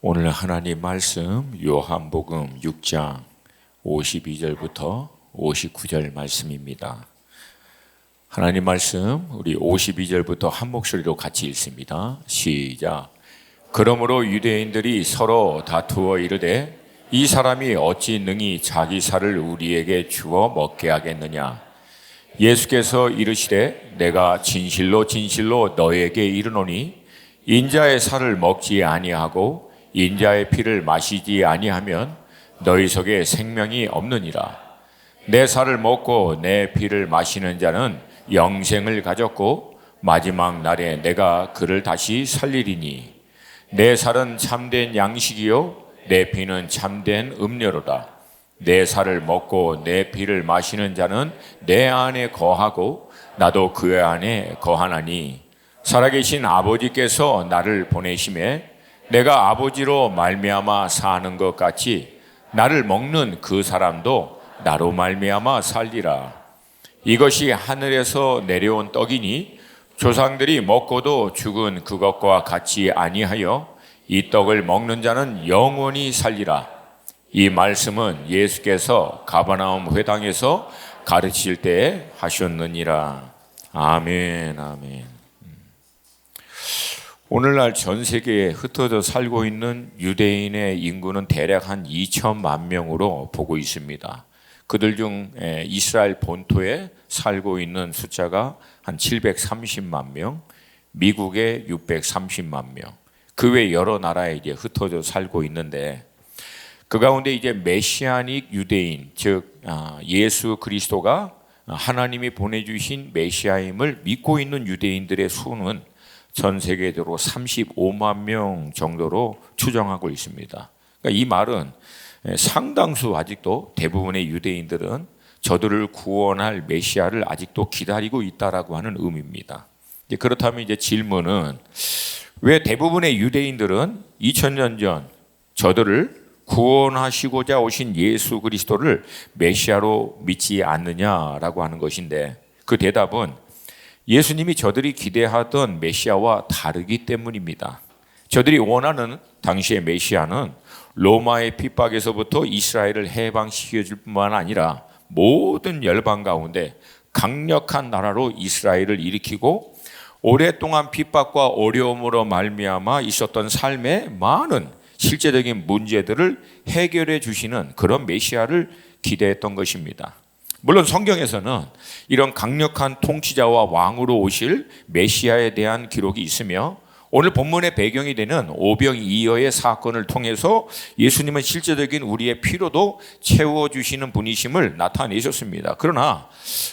오늘 하나님 말씀 요한복음 6장 52절부터 59절 말씀입니다. 하나님 말씀 우리 52절부터 한 목소리로 같이 읽습니다. 시작. 그러므로 유대인들이 서로 다투어 이르되 이 사람이 어찌 능히 자기 살을 우리에게 주어 먹게 하겠느냐. 예수께서 이르시되 내가 진실로 진실로 너에게 이르노니 인자의 살을 먹지 아니하고 인자의 피를 마시지 아니하면 너희 속에 생명이 없느니라. 내 살을 먹고 내 피를 마시는 자는 영생을 가졌고 마지막 날에 내가 그를 다시 살리리니 내 살은 참된 양식이요 내 피는 참된 음료로다. 내 살을 먹고 내 피를 마시는 자는 내 안에 거하고 나도 그 안에 거하나니 살아계신 아버지께서 나를 보내심에 내가 아버지로 말미암아 사는 것 같이 나를 먹는 그 사람도 나로 말미암아 살리라. 이것이 하늘에서 내려온 떡이니 조상들이 먹고도 죽은 그것과 같이 아니하여 이 떡을 먹는 자는 영원히 살리라. 이 말씀은 예수께서 가버나움 회당에서 가르칠 때에 하셨느니라. 아멘, 아멘. 오늘날 전 세계에 흩어져 살고 있는 유대인의 인구는 대략 한 2천만 명으로 보고 있습니다. 그들 중 이스라엘 본토에 살고 있는 숫자가 한 730만 명, 미국에 630만 명, 그 외 여러 나라에 이제 흩어져 살고 있는데 그 가운데 이제 메시아닉 유대인, 즉 예수 그리스도가 하나님이 보내주신 메시아임을 믿고 있는 유대인들의 수는 전 세계적으로 35만 명 정도로 추정하고 있습니다. 그러니까 이 말은 상당수 아직도 대부분의 유대인들은 저들을 구원할 메시아를 아직도 기다리고 있다라고 하는 의미입니다. 그렇다면 이제 질문은 왜 대부분의 유대인들은 2000년 전 저들을 구원하시고자 오신 예수 그리스도를 메시아로 믿지 않느냐라고 하는 것인데 그 대답은 예수님이 저들이 기대하던 메시아와 다르기 때문입니다. 저들이 원하는 당시의 메시아는 로마의 핍박에서부터 이스라엘을 해방시켜줄 뿐만 아니라 모든 열방 가운데 강력한 나라로 이스라엘을 일으키고 오랫동안 핍박과 어려움으로 말미암아 있었던 삶의 많은 실제적인 문제들을 해결해 주시는 그런 메시아를 기대했던 것입니다. 물론 성경에서는 이런 강력한 통치자와 왕으로 오실 메시아에 대한 기록이 있으며 오늘 본문의 배경이 되는 오병이어의 사건을 통해서 예수님은 실제적인 우리의 필요도 채워주시는 분이심을 나타내셨습니다. 그러나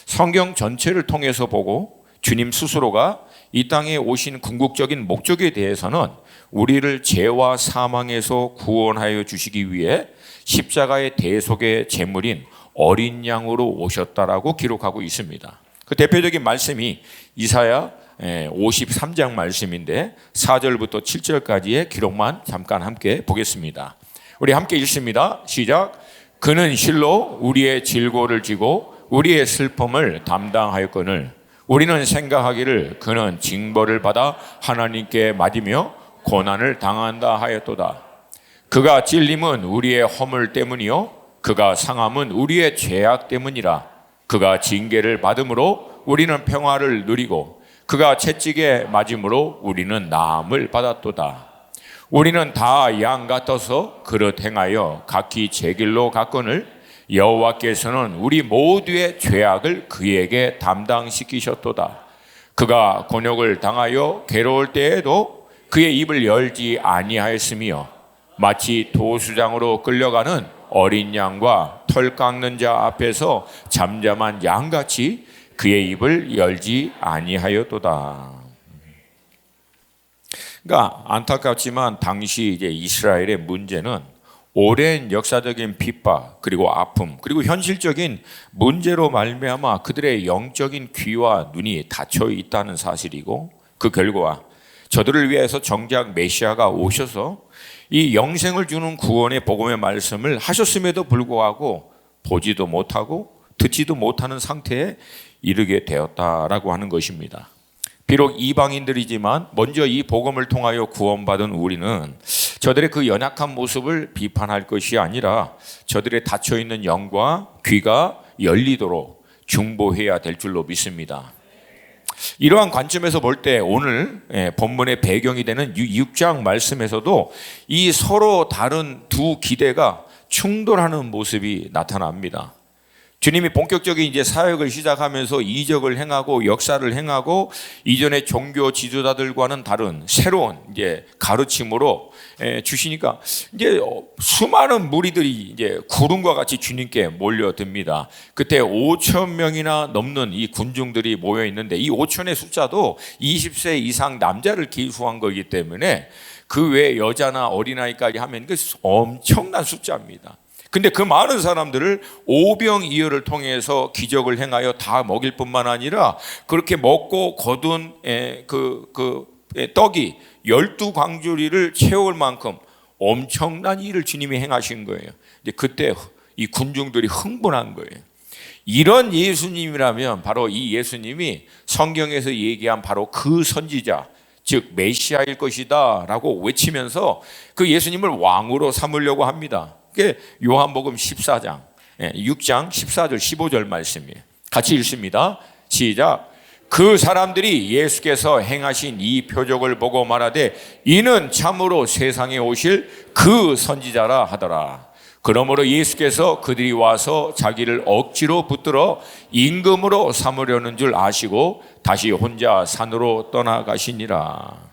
성경 전체를 통해서 보고 주님 스스로가 이 땅에 오신 궁극적인 목적에 대해서는 우리를 죄와 사망에서 구원하여 주시기 위해 십자가의 대속의 제물인 어린 양으로 오셨다라고 기록하고 있습니다. 그 대표적인 말씀이 이사야 53장 말씀인데 4절부터 7절까지의 기록만 잠깐 함께 보겠습니다. 우리 함께 읽습니다. 시작. 그는 실로 우리의 질고를 지고 우리의 슬픔을 담당하였거늘 우리는 생각하기를 그는 징벌을 받아 하나님께 맞으며 고난을 당한다 하였도다. 그가 찔림은 우리의 허물 때문이요 그가 상함은 우리의 죄악 때문이라. 그가 징계를 받음으로 우리는 평화를 누리고 그가 채찍에 맞음으로 우리는 나음을 받았도다. 우리는 다 양 같아서 그릇 행하여 각기 제 길로 갔거늘 여호와께서는 우리 모두의 죄악을 그에게 담당시키셨도다. 그가 곤욕을 당하여 괴로울 때에도 그의 입을 열지 아니하였으며 마치 도수장으로 끌려가는 어린 양과 털 깎는 자 앞에서 잠잠한 양같이 그의 입을 열지 아니하였도다. 그러니까 안타깝지만 당시 이제 이스라엘의 문제는 오랜 역사적인 핍박 그리고 아픔 그리고 현실적인 문제로 말미암아 그들의 영적인 귀와 눈이 닫혀 있다는 사실이고 그 결과 저들을 위해서 정작 메시아가 오셔서 이 영생을 주는 구원의 복음의 말씀을 하셨음에도 불구하고 보지도 못하고 듣지도 못하는 상태에 이르게 되었다라고 하는 것입니다. 비록 이방인들이지만 먼저 이 복음을 통하여 구원받은 우리는 저들의 그 연약한 모습을 비판할 것이 아니라 저들의 닫혀있는 영과 귀가 열리도록 중보해야 될 줄로 믿습니다. 이러한 관점에서 볼 때 오늘 본문의 배경이 되는 6장 말씀에서도 이 서로 다른 두 기대가 충돌하는 모습이 나타납니다. 주님이 본격적인 이제 사역을 시작하면서 이적을 행하고 역사를 행하고 이전의 종교 지도자들과는 다른 새로운 이제 가르침으로 주시니까 이제 수많은 무리들이 이제 구름과 같이 주님께 몰려듭니다. 그때 5천 명이나 넘는 이 군중들이 모여 있는데 이 5천의 숫자도 20세 이상 남자를 기수한 거기 때문에 그 외에 여자나 어린아이까지 하면 그 엄청난 숫자입니다. 근데 그 많은 사람들을 오병이어를 통해서 기적을 행하여 다 먹일 뿐만 아니라 그렇게 먹고 거둔 떡이 12광주리를 채울 만큼 엄청난 일을 주님이 행하신 거예요. 이제 그때 이 군중들이 흥분한 거예요. 이런 예수님이라면 바로 이 예수님이 성경에서 얘기한 바로 그 선지자, 즉 메시아일 것이다 라고 외치면서 그 예수님을 왕으로 삼으려고 합니다. 그게 요한복음 14장 6장 14절 15절 말씀이에요. 같이 읽습니다. 시작. 그 사람들이 예수께서 행하신 이 표적을 보고 말하되 이는 참으로 세상에 오실 그 선지자라 하더라. 그러므로 예수께서 그들이 와서 자기를 억지로 붙들어 임금으로 삼으려는 줄 아시고 다시 혼자 산으로 떠나가시니라.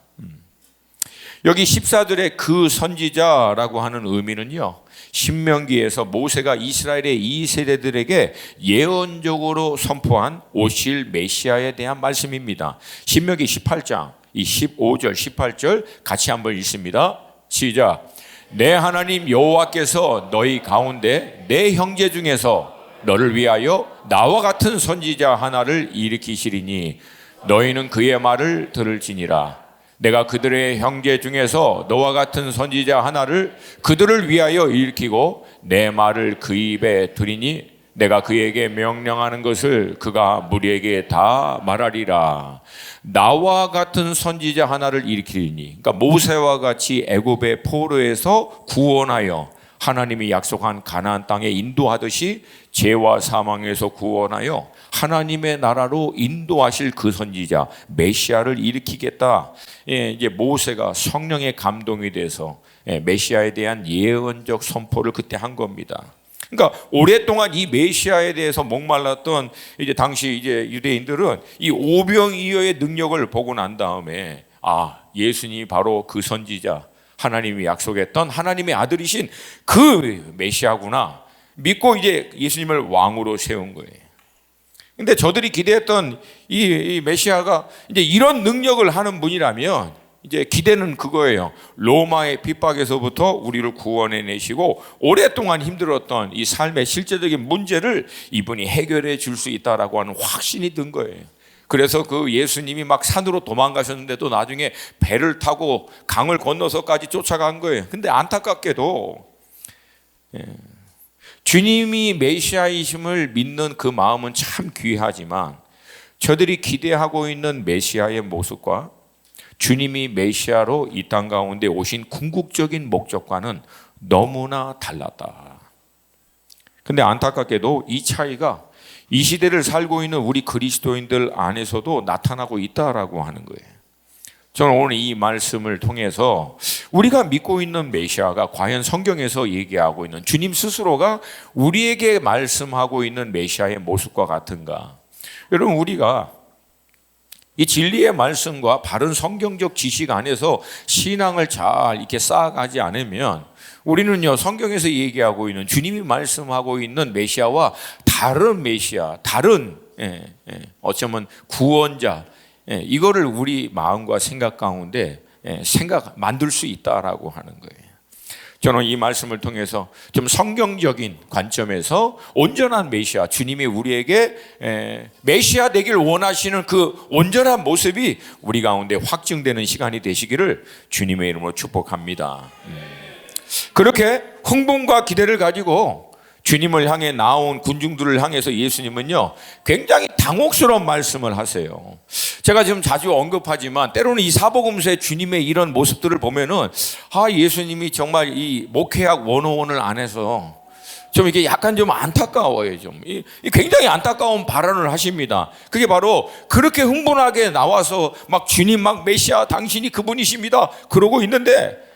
여기 14절의 그 선지자라고 하는 의미는요, 신명기에서 모세가 이스라엘의 이 세대들에게 예언적으로 선포한 오실 메시아에 대한 말씀입니다. 신명기 18장 이 15절 18절 같이 한번 읽습니다. 시작. 내 하나님 여호와께서 너희 가운데 내 형제 중에서 너를 위하여 나와 같은 선지자 하나를 일으키시리니 너희는 그의 말을 들을지니라. 내가 그들의 형제 중에서 너와 같은 선지자 하나를 그들을 위하여 일으키고 내 말을 그 입에 두리니 내가 그에게 명령하는 것을 그가 무리에게 다 말하리라. 나와 같은 선지자 하나를 일으키리니, 그러니까 모세와 같이 애굽의 포로에서 구원하여 하나님이 약속한 가나안 땅에 인도하듯이 죄와 사망에서 구원하여 하나님의 나라로 인도하실 그 선지자 메시아를 일으키겠다. 이제 모세가 성령의 감동이 돼서 메시아에 대한 예언적 선포를 그때 한 겁니다. 그러니까 오랫동안 이 메시아에 대해서 목말랐던 이제 당시 이제 유대인들은 이 오병이어의 능력을 보고 난 다음에 예수님이 바로 그 선지자, 하나님이 약속했던 하나님의 아들이신 그 메시아구나 믿고 이제 예수님을 왕으로 세운 거예요. 근데 저들이 기대했던 이 메시아가 이제 이런 능력을 하는 분이라면 이제 기대는 그거예요. 로마의 핍박에서부터 우리를 구원해 내시고 오랫동안 힘들었던 이 삶의 실제적인 문제를 이분이 해결해 줄 수 있다라고 하는 확신이 든 거예요. 그래서 그 예수님이 막 산으로 도망가셨는데도 나중에 배를 타고 강을 건너서까지 쫓아간 거예요. 근데 안타깝게도 주님이 메시아이심을 믿는 그 마음은 참 귀하지만 저들이 기대하고 있는 메시아의 모습과 주님이 메시아로 이 땅 가운데 오신 궁극적인 목적과는 너무나 달랐다. 근데 안타깝게도 이 차이가 이 시대를 살고 있는 우리 그리스도인들 안에서도 나타나고 있다라고 하는 거예요. 저는 오늘 이 말씀을 통해서 우리가 믿고 있는 메시아가 과연 성경에서 얘기하고 있는 주님 스스로가 우리에게 말씀하고 있는 메시아의 모습과 같은가? 여러분, 우리가 이 진리의 말씀과 바른 성경적 지식 안에서 신앙을 잘 이렇게 쌓아가지 않으면 우리는요, 성경에서 얘기하고 있는 주님이 말씀하고 있는 메시아와 다른 메시아, 다른 어쩌면 구원자, 이거를 우리 마음과 생각 가운데 만들 수 있다라고 하는 거예요. 저는 이 말씀을 통해서 좀 성경적인 관점에서 온전한 메시아, 주님이 우리에게 메시아 되길 원하시는 그 온전한 모습이 우리 가운데 확증되는 시간이 되시기를 주님의 이름으로 축복합니다. 그렇게 흥분과 기대를 가지고 주님을 향해 나온 군중들을 향해서 예수님은요 굉장히 당혹스러운 말씀을 하세요. 제가 지금 자주 언급하지만 때로는 이 사복음서의 주님의 이런 모습들을 보면은 예수님이 정말 이 목회학 101을 안 해서 좀 이게 약간 좀 안타까워요. 좀 굉장히 안타까운 발언을 하십니다. 그게 바로 그렇게 흥분하게 나와서 막 주님 막 메시아 당신이 그분이십니다 그러고 있는데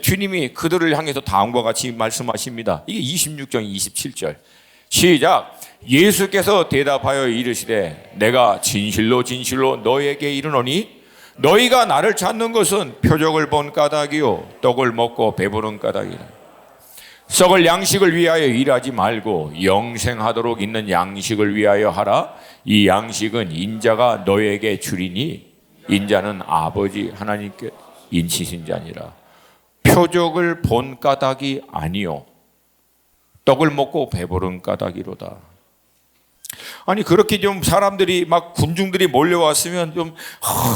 주님이 그들을 향해서 다음과 같이 말씀하십니다. 이게 26장 27절 시작. 예수께서 대답하여 이르시되 내가 진실로 진실로 너에게 이르노니 너희가 나를 찾는 것은 표적을 본 까닭이요 떡을 먹고 배부른 까닭이라. 썩을 양식을 위하여 일하지 말고 영생하도록 있는 양식을 위하여 하라. 이 양식은 인자가 너에게 주리니 인자는 아버지 하나님께 인치신 자니라. 표적을 본 까닭이 아니요 떡을 먹고 배부른 까닭이로다. 아니 그렇게 좀 사람들이 막 군중들이 몰려왔으면 좀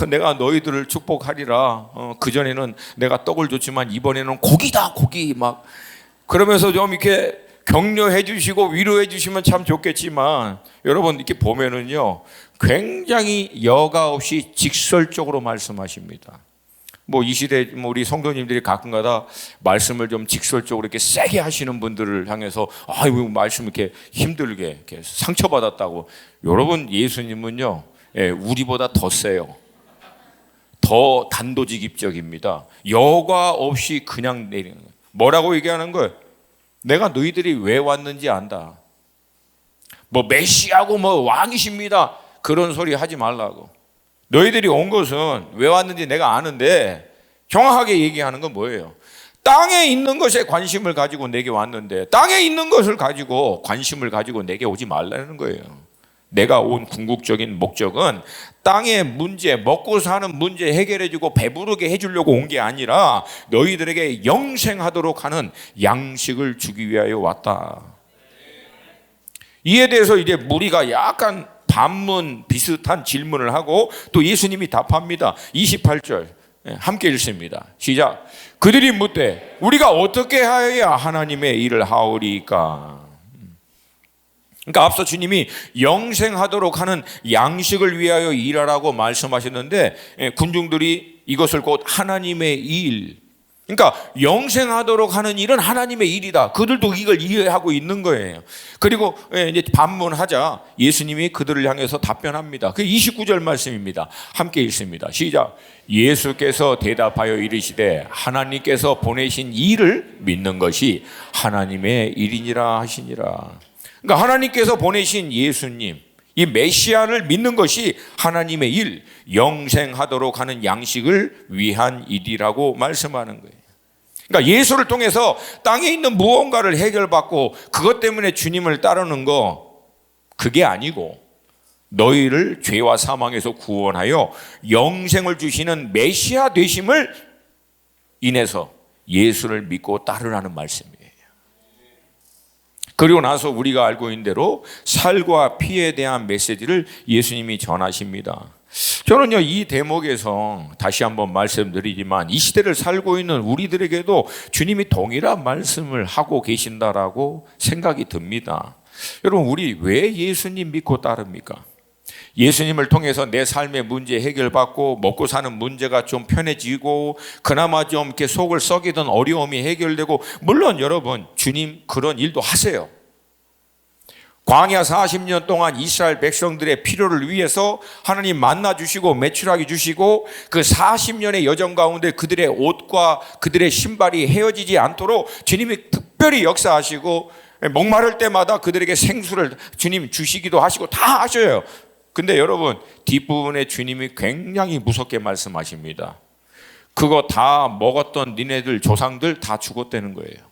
내가 너희들을 축복하리라. 그전에는 내가 떡을 줬지만 이번에는 고기다 고기 막 그러면서 좀 이렇게 격려해 주시고 위로해 주시면 참 좋겠지만 여러분 이렇게 보면은요 굉장히 여과 없이 직설적으로 말씀하십니다. 뭐 이 시대 우리 성도님들이 가끔가다 말씀을 좀 직설적으로 이렇게 세게 하시는 분들을 향해서 말씀 이렇게 힘들게 이렇게 상처받았다고. 여러분 예수님은요 우리보다 더 세요. 더 단도직입적입니다. 여과 없이 그냥 내리는 거예요. 뭐라고 얘기하는 거예요? 내가 너희들이 왜 왔는지 안다. 뭐 메시아고 뭐 왕이십니다 그런 소리 하지 말라고. 너희들이 온 것은 왜 왔는지 내가 아는데 정확하게 얘기하는 건 뭐예요? 땅에 있는 것에 관심을 가지고 내게 왔는데 땅에 있는 것을 가지고 관심을 가지고 내게 오지 말라는 거예요. 내가 온 궁극적인 목적은 땅의 문제, 먹고 사는 문제 해결해주고 배부르게 해주려고 온 게 아니라 너희들에게 영생하도록 하는 양식을 주기 위하여 왔다. 이에 대해서 이제 무리가 약간 반문 비슷한 질문을 하고 또 예수님이 답합니다. 28절 함께 읽습니다. 시작. 그들이 묻되 우리가 어떻게 하여야 하나님의 일을 하오리까. 그러니까 앞서 주님이 영생하도록 하는 양식을 위하여 일하라고 말씀하셨는데 군중들이 이것을 곧 하나님의 일, 그러니까 영생하도록 하는 일은 하나님의 일이다. 그들도 이걸 이해하고 있는 거예요. 그리고 이제 반문하자 예수님이 그들을 향해서 답변합니다. 그 29절 말씀입니다. 함께 읽습니다. 시작. 예수께서 대답하여 이르시되 하나님께서 보내신 일을 믿는 것이 하나님의 일이니라 하시니라. 그러니까 하나님께서 보내신 예수님, 이 메시아를 믿는 것이 하나님의 일, 영생하도록 하는 양식을 위한 일이라고 말씀하는 거예요. 그러니까 예수를 통해서 땅에 있는 무언가를 해결받고 그것 때문에 주님을 따르는 거 그게 아니고 너희를 죄와 사망에서 구원하여 영생을 주시는 메시아 되심을 인해서 예수를 믿고 따르라는 말씀이에요. 그리고 나서 우리가 알고 있는 대로 살과 피에 대한 메시지를 예수님이 전하십니다. 저는요 이 대목에서 다시 한번 말씀드리지만 이 시대를 살고 있는 우리들에게도 주님이 동일한 말씀을 하고 계신다라고 생각이 듭니다. 여러분 우리 왜 예수님 믿고 따릅니까? 예수님을 통해서 내 삶의 문제 해결받고 먹고 사는 문제가 좀 편해지고 그나마 좀 이렇게 속을 썩이던 어려움이 해결되고, 물론 여러분 주님 그런 일도 하세요. 광야 40년 동안 이스라엘 백성들의 필요를 위해서 하나님 만나 주시고 매출하게 주시고 그 40년의 여정 가운데 그들의 옷과 그들의 신발이 헤어지지 않도록 주님이 특별히 역사하시고 목마를 때마다 그들에게 생수를 주님 주시기도 하시고 다 하셔요. 근데 여러분 뒷부분에 주님이 굉장히 무섭게 말씀하십니다. 그거 다 먹었던 니네들 조상들 다 죽었다는 거예요.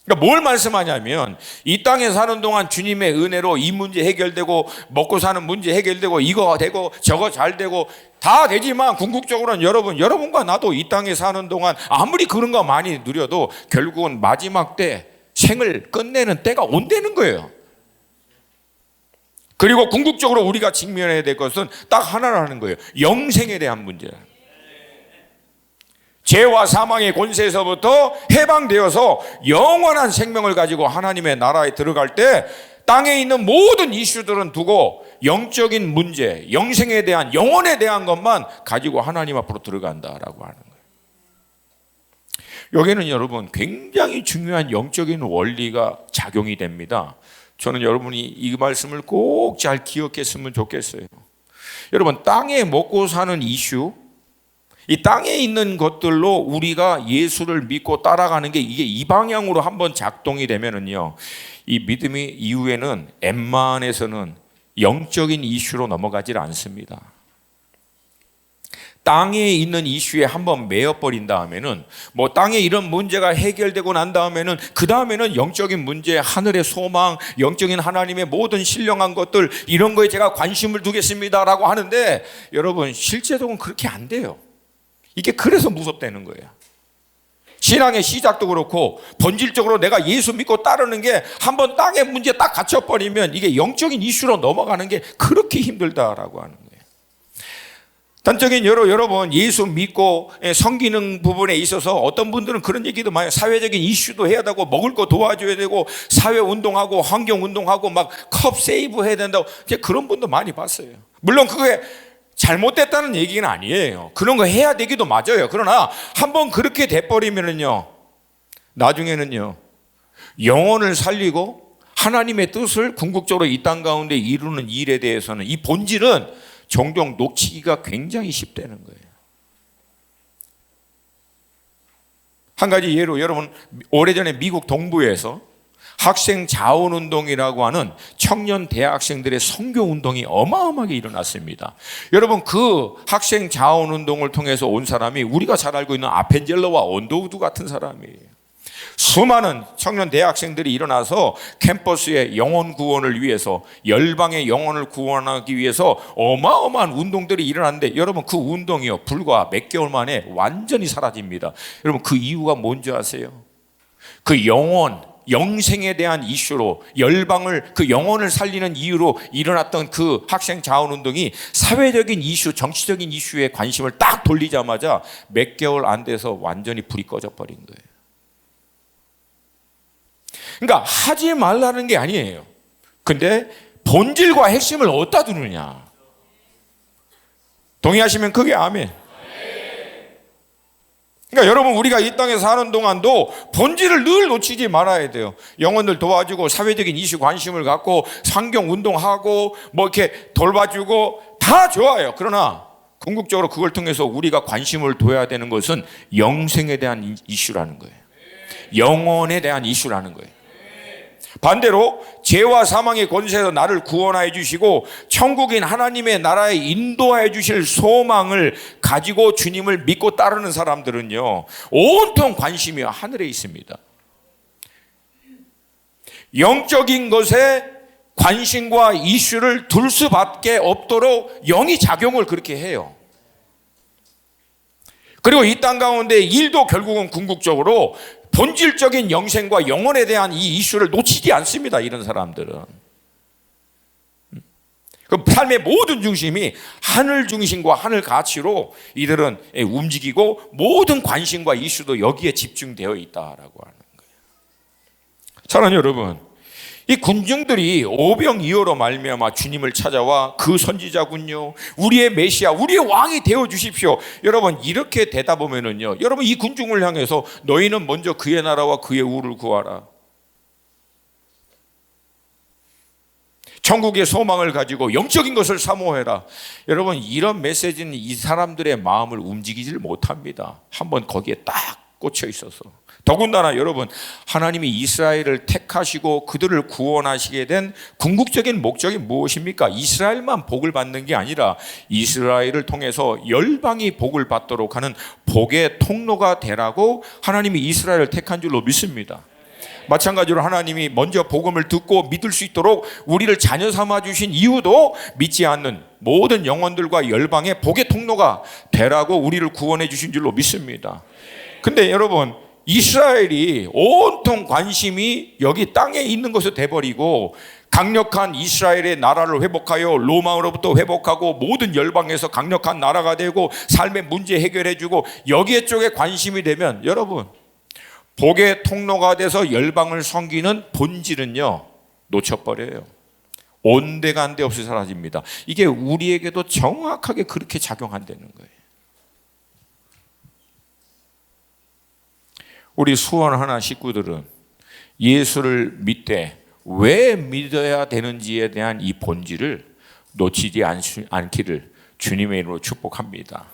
그러니까 뭘 말씀하냐면 이 땅에 사는 동안 주님의 은혜로 이 문제 해결되고 먹고 사는 문제 해결되고 이거 되고 저거 잘 되고 다 되지만 궁극적으로는 여러분과 나도 이 땅에 사는 동안 아무리 그런 거 많이 누려도 결국은 마지막 때 생을 끝내는 때가 온다는 거예요. 그리고 궁극적으로 우리가 직면해야 될 것은 딱 하나라는 거예요. 영생에 대한 문제. 죄와 사망의 권세에서부터 해방되어서 영원한 생명을 가지고 하나님의 나라에 들어갈 때 땅에 있는 모든 이슈들은 두고 영적인 문제, 영생에 대한, 영혼에 대한 것만 가지고 하나님 앞으로 들어간다라고 하는 거예요. 여기는 여러분 굉장히 중요한 영적인 원리가 작용이 됩니다. 저는 여러분이 이 말씀을 꼭 잘 기억했으면 좋겠어요. 여러분, 땅에 먹고 사는 이슈, 이 땅에 있는 것들로 우리가 예수를 믿고 따라가는 게 이게 이 방향으로 한번 작동이 되면은요, 이 믿음이 이후에는 웬만해서는 영적인 이슈로 넘어가질 않습니다. 땅에 있는 이슈에 한번 매여버린 다음에는, 뭐 땅에 이런 문제가 해결되고 난 다음에는, 그 다음에는 영적인 문제, 하늘의 소망, 영적인 하나님의 모든 신령한 것들, 이런 거에 제가 관심을 두겠습니다라고 하는데, 여러분 실제적으로는 그렇게 안 돼요. 이게 그래서 무섭다는 거예요. 신앙의 시작도 그렇고 본질적으로 내가 예수 믿고 따르는 게 한번 땅의 문제 딱 갇혀버리면 이게 영적인 이슈로 넘어가는 게 그렇게 힘들다라고 하는 거예요. 단적인 여러분 예수 믿고 섬기는 부분에 있어서 어떤 분들은 그런 얘기도 많이 해요. 사회적인 이슈도 해야 되고 먹을 거 도와줘야 되고 사회운동하고 환경운동하고 막 컵 세이브 해야 된다고, 그런 분도 많이 봤어요. 물론 그게 잘못됐다는 얘기는 아니에요. 그런 거 해야 되기도 맞아요. 그러나 한번 그렇게 돼버리면은요, 나중에는요, 영혼을 살리고 하나님의 뜻을 궁극적으로 이 땅 가운데 이루는 일에 대해서는 이 본질은 종종 놓치기가 굉장히 쉽다는 거예요. 한 가지 예로, 여러분 오래전에 미국 동부에서 학생 자원운동이라고 하는 청년 대학생들의 선교운동이 어마어마하게 일어났습니다. 여러분 그 학생 자원운동을 통해서 온 사람이 우리가 잘 알고 있는 아펜젤러와 언더우드 같은 사람이에요. 수많은 청년 대학생들이 일어나서 캠퍼스의 영혼 구원을 위해서, 열방의 영혼을 구원하기 위해서 어마어마한 운동들이 일어났는데, 여러분 그 운동이요 불과 몇 개월 만에 완전히 사라집니다. 여러분 그 이유가 뭔지 아세요? 그 영생에 대한 이슈로, 열방을, 그 영혼을 살리는 이유로 일어났던 그 학생 자원운동이 사회적인 이슈, 정치적인 이슈에 관심을 딱 돌리자마자 몇 개월 안 돼서 완전히 불이 꺼져 버린 거예요. 그러니까 하지 말라는 게 아니에요. 근데 본질과 핵심을 어디다 두느냐. 동의하시면 크게 아멘. 그러니까 여러분 우리가 이 땅에 사는 동안도 본질을 늘 놓치지 말아야 돼요. 영혼들 도와주고 사회적인 이슈 관심을 갖고 환경 운동하고 뭐 이렇게 돌봐주고 다 좋아요. 그러나 궁극적으로 그걸 통해서 우리가 관심을 둬야 되는 것은 영생에 대한 이슈라는 거예요. 영혼에 대한 이슈라는 거예요. 반대로 죄와 사망의 권세에서 나를 구원하여 주시고 천국인 하나님의 나라에 인도하여 주실 소망을 가지고 주님을 믿고 따르는 사람들은요, 온통 관심이 하늘에 있습니다. 영적인 것에 관심과 이슈를 둘 수밖에 없도록 영이 작용을 그렇게 해요. 그리고 이 땅 가운데 일도 결국은 궁극적으로 본질적인 영생과 영혼에 대한 이 이슈를 놓치지 않습니다. 이런 사람들은 그 삶의 모든 중심이 하늘 중심과 하늘 가치로 이들은 움직이고 모든 관심과 이슈도 여기에 집중되어 있다라고 하는 거예요. 사랑하는 여러분, 이 군중들이 오병이어로 말미암아 주님을 찾아와 그 선지자군요, 우리의 메시아, 우리의 왕이 되어 주십시오. 여러분 이렇게 되다 보면은요, 여러분 이 군중을 향해서 너희는 먼저 그의 나라와 그의 의를 구하라, 천국의 소망을 가지고 영적인 것을 사모해라. 여러분 이런 메시지는 이 사람들의 마음을 움직이질 못합니다. 한번 거기에 딱 꽂혀 있어서. 더군다나 여러분, 하나님이 이스라엘을 택하시고 그들을 구원하시게 된 궁극적인 목적이 무엇입니까? 이스라엘만 복을 받는 게 아니라 이스라엘을 통해서 열방이 복을 받도록 하는 복의 통로가 되라고 하나님이 이스라엘을 택한 줄로 믿습니다. 마찬가지로 하나님이 먼저 복음을 듣고 믿을 수 있도록 우리를 자녀 삼아 주신 이유도 믿지 않는 모든 영혼들과 열방의 복의 통로가 되라고 우리를 구원해 주신 줄로 믿습니다. 근데 여러분, 이스라엘이 온통 관심이 여기 땅에 있는 것으로 돼버리고 강력한 이스라엘의 나라를 회복하여 로마로부터 회복하고 모든 열방에서 강력한 나라가 되고 삶의 문제 해결해주고 여기에 쪽에 관심이 되면 여러분 복의 통로가 돼서 열방을 섬기는 본질은요 놓쳐버려요. 온데간데 없이 사라집니다. 이게 우리에게도 정확하게 그렇게 작용한다는 거예요. 우리 수원 하나 식구들은 예수를 믿되 왜 믿어야 되는지에 대한 이 본질을 놓치지 않기를 주님의 이름으로 축복합니다.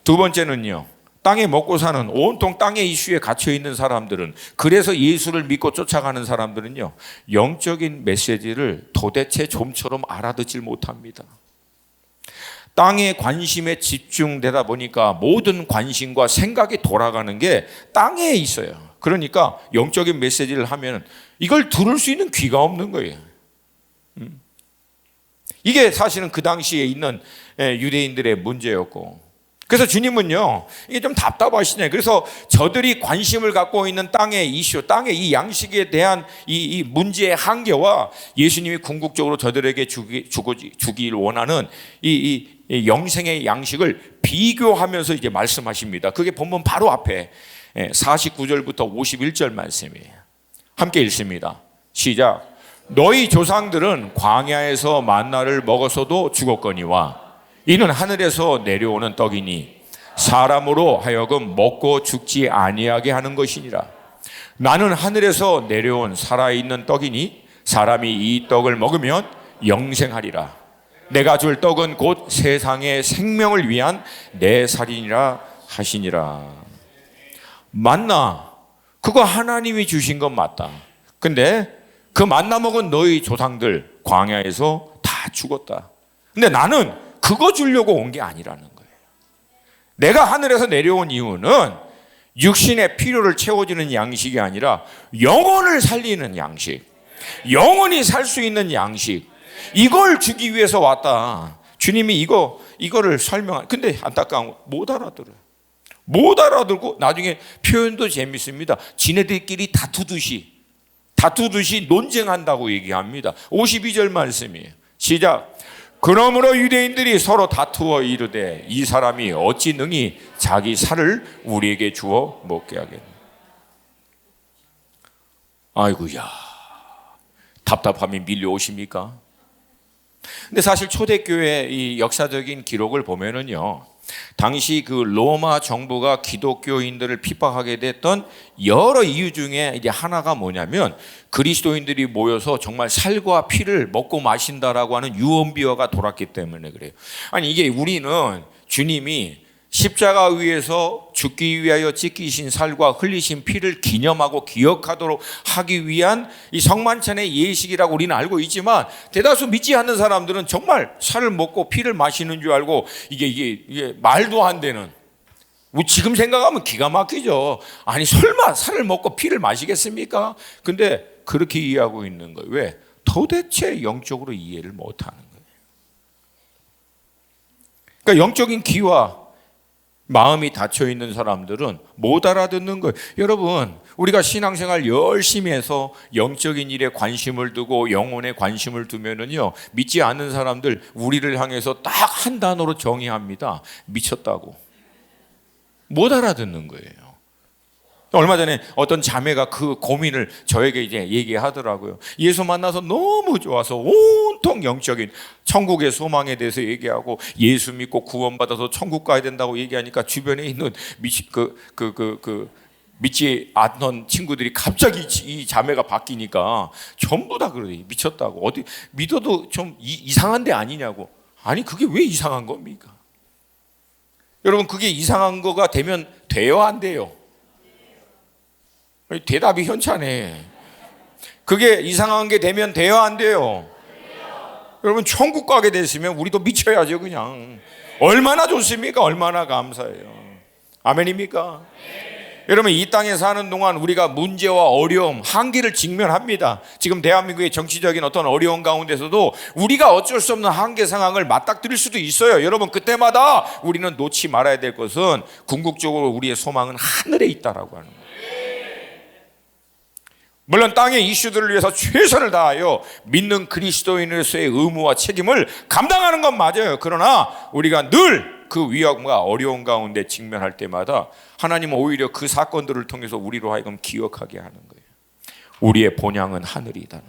두 번째는요, 땅에 먹고 사는 온통 땅의 이슈에 갇혀 있는 사람들은, 그래서 예수를 믿고 쫓아가는 사람들은요 영적인 메시지를 도대체 좀처럼 알아듣질 못합니다. 땅의 관심에 집중되다 보니까 모든 관심과 생각이 돌아가는 게 땅에 있어요. 그러니까 영적인 메시지를 하면 이걸 들을 수 있는 귀가 없는 거예요. 이게 사실은 그 당시에 있는 유대인들의 문제였고, 그래서 주님은요 이게 좀 답답하시네. 그래서 저들이 관심을 갖고 있는 땅의 이슈, 땅의 이 양식에 대한 이 문제의 한계와 예수님이 궁극적으로 저들에게 주길 원하는 이 영생의 양식을 비교하면서 이제 말씀하십니다. 그게 본문 바로 앞에 49절부터 51절 말씀이에요. 함께 읽습니다. 시작. 너희 조상들은 광야에서 만나를 먹어서도 죽었거니와 이는 하늘에서 내려오는 떡이니 사람으로 하여금 먹고 죽지 아니하게 하는 것이니라. 나는 하늘에서 내려온 살아있는 떡이니 사람이 이 떡을 먹으면 영생하리라. 내가 줄 떡은 곧 세상의 생명을 위한 내 살이니라 하시니라. 만나, 그거 하나님이 주신 건 맞다. 근데 그 만나 먹은 너희 조상들 광야에서 다 죽었다. 근데 나는 그거 주려고 온 게 아니라는 거예요. 내가 하늘에서 내려온 이유는 육신의 필요를 채워주는 양식이 아니라 영혼을 살리는 양식, 영혼이 살 수 있는 양식, 이걸 주기 위해서 왔다. 주님이 이거를 근데 안타까운 못 알아들어요. 못 알아들고 나중에 표현도 재밌습니다. 지네들끼리 다투듯이 논쟁한다고 얘기합니다. 52절 말씀이에요. 시작. 그러므로 유대인들이 서로 다투어 이르되 이 사람이 어찌 능히 자기 살을 우리에게 주어 먹게 하겠노. 아이고야, 답답함이 밀려오십니까? 근데 사실 초대교회 이 역사적인 기록을 보면은요, 당시 그 로마 정부가 기독교인들을 핍박하게 됐던 여러 이유 중에 이제 하나가 뭐냐면 그리스도인들이 모여서 정말 살과 피를 먹고 마신다라고 하는 유언비어가 돌았기 때문에 그래요. 아니 이게 우리는 주님이 십자가 위에서 죽기 위하여 찢기신 살과 흘리신 피를 기념하고 기억하도록 하기 위한 이 성만찬의 예식이라고 우리는 알고 있지만 대다수 믿지 않는 사람들은 정말 살을 먹고 피를 마시는 줄 알고 이게 말도 안 되는, 지금 생각하면 기가 막히죠. 아니 설마 살을 먹고 피를 마시겠습니까? 근데 그렇게 이해하고 있는 거예요. 왜? 도대체 영적으로 이해를 못하는 거예요. 그러니까 영적인 귀와 마음이 닫혀있는 사람들은 못 알아듣는 거예요. 여러분, 우리가 신앙생활 열심히 해서 영적인 일에 관심을 두고 영혼에 관심을 두면은요, 믿지 않는 사람들 우리를 향해서 딱 한 단어로 정의합니다. 미쳤다고. 못 알아듣는 거예요. 얼마 전에 어떤 자매가 그 고민을 저에게 이제 얘기하더라고요. 예수 만나서 너무 좋아서 온통 영적인 천국의 소망에 대해서 얘기하고 예수 믿고 구원받아서 천국 가야 된다고 얘기하니까 주변에 있는 믿지 않던 친구들이 갑자기 이 자매가 바뀌니까 전부 다 그러더니 미쳤다고. 어디 믿어도 좀 이상한 데 아니냐고. 아니 그게 왜 이상한 겁니까? 여러분 그게 이상한 거가 되면 돼요 안 돼요? 대답이 현찮네. 그게 이상한 게 되면 돼요 안 돼요? 여러분 천국 가게 됐으면 우리도 미쳐야죠 그냥. 얼마나 좋습니까? 얼마나 감사해요. 아멘입니까? 여러분 이 땅에 사는 동안 우리가 문제와 어려움, 한계를 직면합니다. 지금 대한민국의 정치적인 어떤 어려운 가운데서도 우리가 어쩔 수 없는 한계 상황을 맞닥뜨릴 수도 있어요. 여러분 그때마다 우리는 놓지 말아야 될 것은 궁극적으로 우리의 소망은 하늘에 있다라고 하는 거예요. 물론 땅의 이슈들을 위해서 최선을 다하여 믿는 그리스도인으로서의 의무와 책임을 감당하는 건 맞아요. 그러나 우리가 늘 그 위험과 어려운 가운데 직면할 때마다 하나님은 오히려 그 사건들을 통해서 우리로 하여금 기억하게 하는 거예요. 우리의 본향은 하늘이다.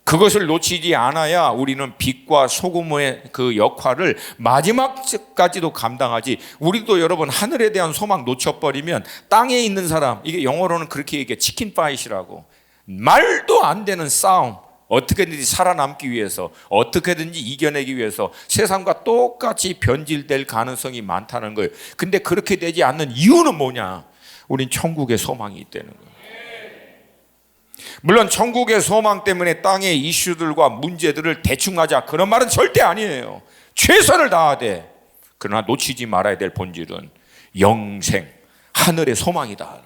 그것을 놓치지 않아야 우리는 빛과 소금의 그 역할을 마지막까지도 감당하지. 우리도 여러분 하늘에 대한 소망 놓쳐버리면 땅에 있는 사람, 이게 영어로는 그렇게 얘기해, 치킨 파이시라고, 말도 안 되는 싸움, 어떻게든지 살아남기 위해서, 어떻게든지 이겨내기 위해서 세상과 똑같이 변질될 가능성이 많다는 거예요. 근데 그렇게 되지 않는 이유는 뭐냐? 우린 천국의 소망이 있다는 거예요. 물론 천국의 소망 때문에 땅의 이슈들과 문제들을 대충 하자, 그런 말은 절대 아니에요. 최선을 다하되, 그러나 놓치지 말아야 될 본질은 영생, 하늘의 소망이다.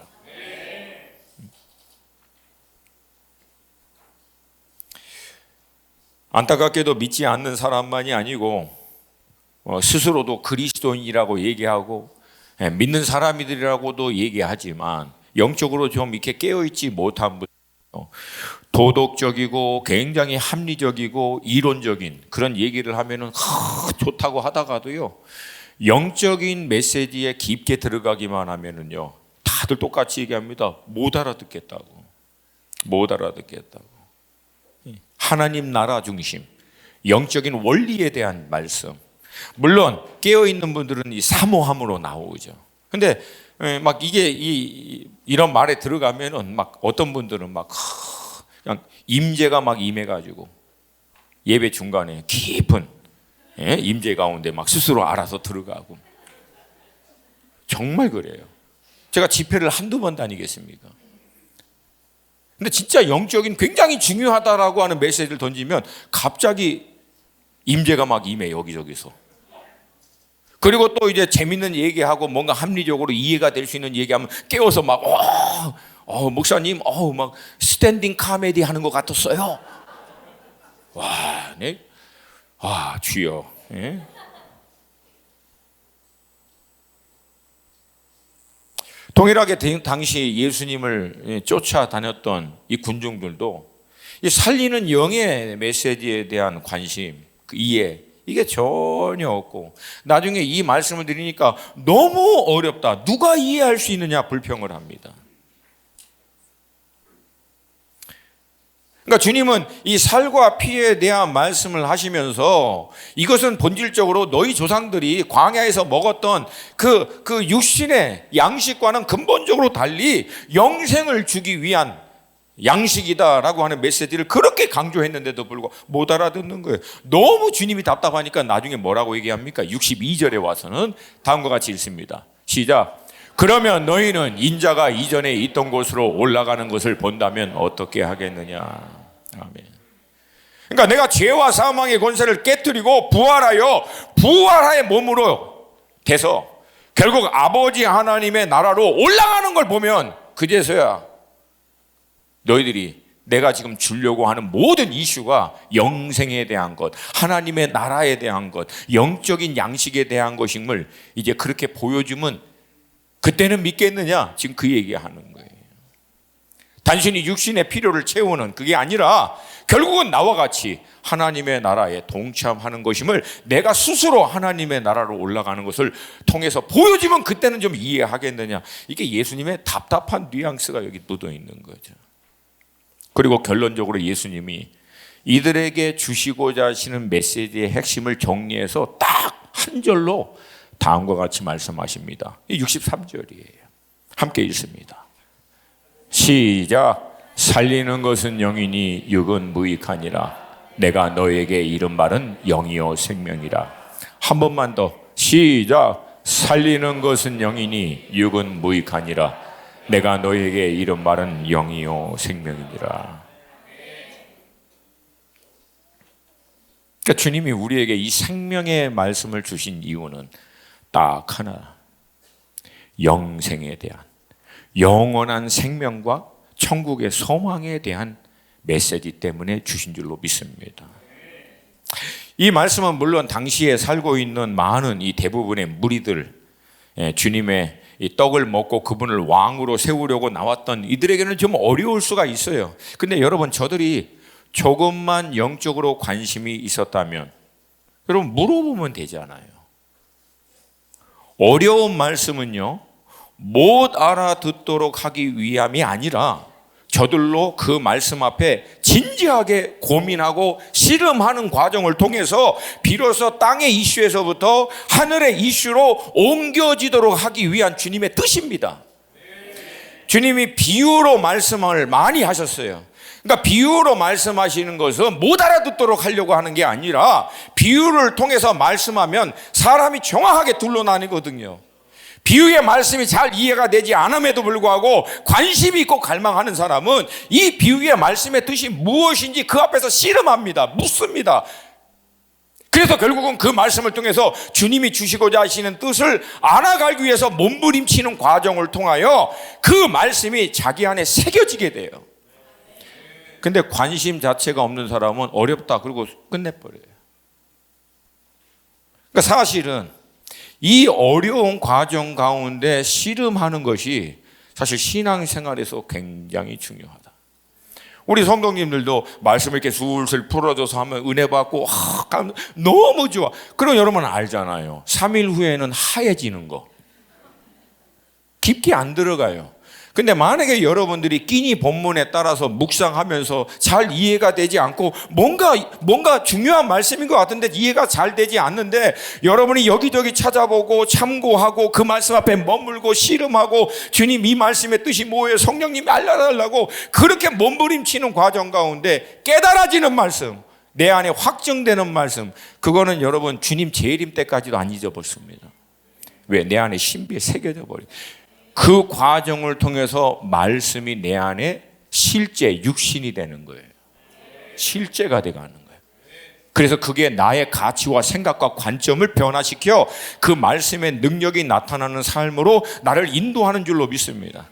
안타깝게도 믿지 않는 사람만이 아니고 스스로도 그리스도인이라고 얘기하고 믿는 사람이들이라고도 얘기하지만 영적으로 좀 이렇게 깨어있지 못한 분, 도덕적이고 굉장히 합리적이고 이론적인 그런 얘기를 하면은 좋다고 하다가도요, 영적인 메시지에 깊게 들어가기만 하면은요, 다들 똑같이 얘기합니다. 못 알아듣겠다고. 하나님 나라 중심, 영적인 원리에 대한 말씀. 물론 깨어있는 분들은 이 사모함으로 나오죠. 근데 막 이게 이런 말에 들어가면은 막 어떤 분들은 막 그냥 임재가 막 임해가지고 예배 중간에 깊은 임재 가운데 막 스스로 알아서 들어가고, 정말 그래요. 제가 집회를 한두 번 다니겠습니까? 근데 진짜 영적인 굉장히 중요하다라고 하는 메시지를 던지면 갑자기 임재가 막 임해, 여기저기서. 그리고 또 이제 재밌는 얘기하고 뭔가 합리적으로 이해가 될 수 있는 얘기하면 깨워서 막 목사님 막 스탠딩 카메디 하는 것 같았어요. 와, 네? 주여. 네? 동일하게 당시 예수님을 쫓아다녔던 이 군중들도 이 살리는 영의 메시지에 대한 관심, 이해, 이게 전혀 없고, 나중에 이 말씀을 드리니까 너무 어렵다, 누가 이해할 수 있느냐 불평을 합니다. 그러니까 주님은 이 살과 피에 대한 말씀을 하시면서 이것은 본질적으로 너희 조상들이 광야에서 먹었던 그 육신의 양식과는 근본적으로 달리 영생을 주기 위한 양식이다라고 하는 메시지를 그렇게 강조했는데도 불구하고 못 알아듣는 거예요. 너무 주님이 답답하니까 나중에 뭐라고 얘기합니까? 62절에 와서는 다음과 같이 읽습니다. 시작. 그러면 너희는 인자가 이전에 있던 곳으로 올라가는 것을 본다면 어떻게 하겠느냐. 아멘. 그러니까 내가 죄와 사망의 권세를 깨뜨리고 부활하여 몸으로 돼서 결국 아버지 하나님의 나라로 올라가는 걸 보면 그제서야 너희들이 내가 지금 주려고 하는 모든 이슈가 영생에 대한 것, 하나님의 나라에 대한 것, 영적인 양식에 대한 것임을 이제 그렇게 보여주면 그때는 믿겠느냐? 지금 그 얘기하는 거예요. 단순히 육신의 필요를 채우는 그게 아니라 결국은 나와 같이 하나님의 나라에 동참하는 것임을 내가 스스로 하나님의 나라로 올라가는 것을 통해서 보여주면 그때는 좀 이해하겠느냐. 이게 예수님의 답답한 뉘앙스가 여기 묻어 있는 거죠. 그리고 결론적으로 예수님이 이들에게 주시고자 하시는 메시지의 핵심을 정리해서 딱 한 절로 다음과 같이 말씀하십니다. 63절이에요. 함께 읽습니다. 시작. 살리는 것은 영이니 육은 무익하니라. 내가 너에게 이른 말은 영이요 생명이라. 한 번만 더. 시작. 살리는 것은 영이니 육은 무익하니라. 내가 너에게 이른 말은 영이요 생명이니라. 그러니까 주님이 우리에게 이 생명의 말씀을 주신 이유는 딱 하나, 영생에 대한, 영원한 생명과 천국의 소망에 대한 메시지 때문에 주신 줄로 믿습니다. 이 말씀은 물론 당시에 살고 있는 많은 이 대부분의 무리들, 주님의 이 떡을 먹고 그분을 왕으로 세우려고 나왔던 이들에게는 좀 어려울 수가 있어요. 근데 여러분, 저들이 조금만 영적으로 관심이 있었다면 여러분 물어보면 되잖아요. 어려운 말씀은요, 못 알아듣도록 하기 위함이 아니라 저들로 그 말씀 앞에 진지하게 고민하고 씨름하는 과정을 통해서 비로소 땅의 이슈에서부터 하늘의 이슈로 옮겨지도록 하기 위한 주님의 뜻입니다. 주님이 비유로 말씀을 많이 하셨어요. 그러니까 비유로 말씀하시는 것은 못 알아듣도록 하려고 하는 게 아니라 비유를 통해서 말씀하면 사람이 정확하게 둘로 나뉘거든요. 비유의 말씀이 잘 이해가 되지 않음에도 불구하고 관심이 있고 갈망하는 사람은 이 비유의 말씀의 뜻이 무엇인지 그 앞에서 씨름합니다. 묻습니다. 그래서 결국은 그 말씀을 통해서 주님이 주시고자 하시는 뜻을 알아가기 위해서 몸부림치는 과정을 통하여 그 말씀이 자기 안에 새겨지게 돼요. 근데 관심 자체가 없는 사람은 어렵다 그러고 끝내버려요. 그러니까 사실은 이 어려운 과정 가운데 씨름하는 것이 사실 신앙생활에서 굉장히 중요하다. 우리 성도님들도 말씀을 이렇게 술술 풀어줘서 하면 은혜 받고 너무 좋아. 그럼 여러분 알잖아요. 3일 후에는 하얘지는 거. 깊게 안 들어가요. 근데 만약에 여러분들이 끼니 본문에 따라서 묵상하면서 잘 이해가 되지 않고 뭔가 중요한 말씀인 것 같은데 이해가 잘 되지 않는데 여러분이 여기저기 찾아보고 참고하고 그 말씀 앞에 머물고 씨름하고 주님 이 말씀의 뜻이 뭐예요? 성령님이 알려달라고 그렇게 몸부림치는 과정 가운데 깨달아지는 말씀, 내 안에 확정되는 말씀, 그거는 여러분 주님 재림 때까지도 안 잊어버립니다. 왜? 내 안에 신비에 새겨져 버려요. 그 과정을 통해서 말씀이 내 안에 실제 육신이 되는 거예요. 실제가 돼가는 거예요. 그래서 그게 나의 가치와 생각과 관점을 변화시켜 그 말씀의 능력이 나타나는 삶으로 나를 인도하는 줄로 믿습니다.